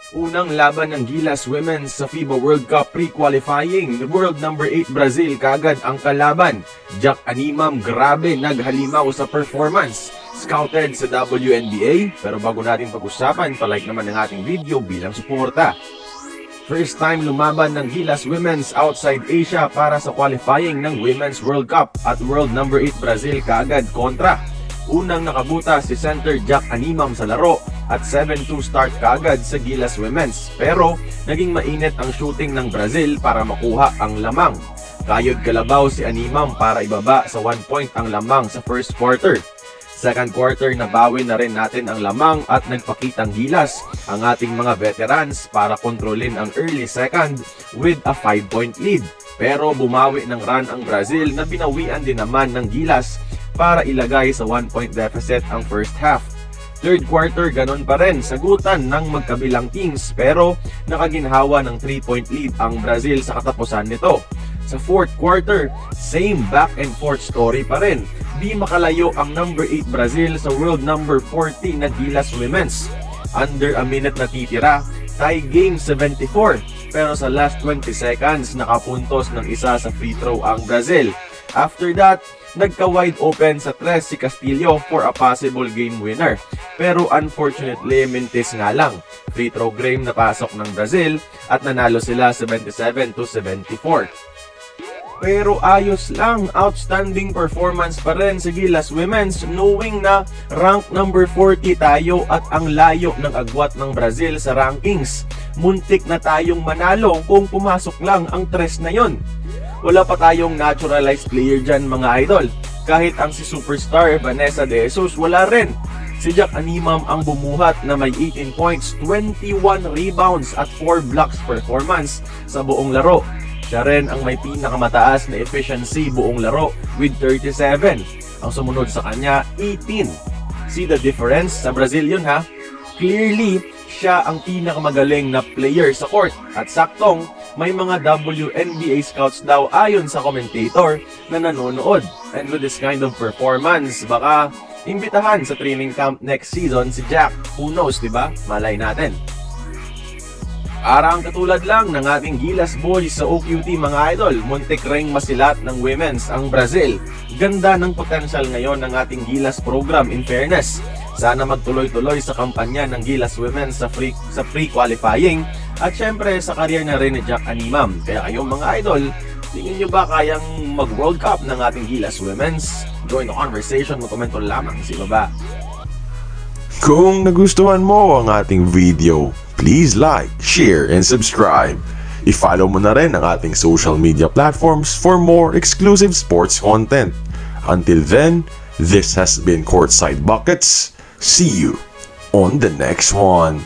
Unang laban ng Gilas Women's sa FIBA World Cup pre-qualifying. World number 8 Brazil kagad ang kalaban. Jack Animam grabe naghalimaw sa performance. Scouted sa WNBA, pero bago natin pag-usapan, palike naman ng ating video bilang suporta. First time lumaban ng Gilas Women's outside Asia para sa qualifying ng Women's World Cup at World number 8 Brazil kaagad kontra. Unang nakabuta si center Jack Animam sa laro at 7-2 start kaagad sa Gilas Women's. Pero naging mainit ang shooting ng Brazil para makuha ang lamang. Kayod kalabaw si Animam para ibaba sa 1 point ang lamang sa first quarter. Second quarter nabawi na rin natin ang lamang at nagpakitang gilas ang ating mga veterans para kontrolin ang early second with a 5-point lead. Pero bumawi ng run ang Brazil na binawian din naman ng gilas para ilagay sa 1-point deficit ang first half. Third quarter ganon pa rin, sagutan ng magkabilang teams pero nakaginhawa ng 3-point lead ang Brazil sa katapusan nito. Sa fourth quarter, same back and forth story pa rin. Di makalayo ang number 8 Brazil sa world number 40 na Gilas Women's. Under a minute na titira, tie game 74 pero sa last 20 seconds nakapuntos ng isa sa free throw ang Brazil. After that, nagka-wide open sa 3 si Castillo for a possible game winner. Pero unfortunately, mintis nga lang. Free throw game na pasok ng Brazil at nanalo sila 77-74. Pero ayos lang, outstanding performance pa rin sa Gilas Women's knowing na rank number 40 tayo at ang layo ng agwat ng Brazil sa rankings. Muntik na tayong manalo kung pumasok lang ang 3 na yon. Wala pa tayong naturalized player dyan mga idol. Kahit ang si superstar Vanessa De Jesus wala rin. Si Jack Animam ang bumuhat na may 18 points, 21 rebounds at 4 blocks performance sa buong laro. Siya rin ang may pinakamataas na efficiency buong laro with 37. Ang sumunod sa kanya, 18. See the difference? Sa Brazil yun ha. Clearly, siya ang pinakamagaling na player sa court. At saktong, may mga WNBA scouts daw ayon sa commentator na nanonood. And with this kind of performance, baka imbitahan sa training camp next season si Jack. Who knows, diba? Malay natin. Parang katulad lang ng ating Gilas boys sa OQT mga idol, muntik ring masilat ng women's ang Brazil. Ganda ng potential ngayon ng ating Gilas program in fairness. Sana magtuloy-tuloy sa kampanya ng Gilas Women's sa pre-qualifying at syempre sa career na rin ni Jack Animam. Kaya kayong mga idol, tingin nyo ba kayang mag-World Cup ng ating Gilas Women's? Join the conversation, mag-komento lamang sa ibaba. Kung nagustuhan mo ang ating video, please like, share, and subscribe. I-follow mo na rin ang ating social media platforms for more exclusive sports content. Until then, this has been Courtside Buckets. See you on the next one.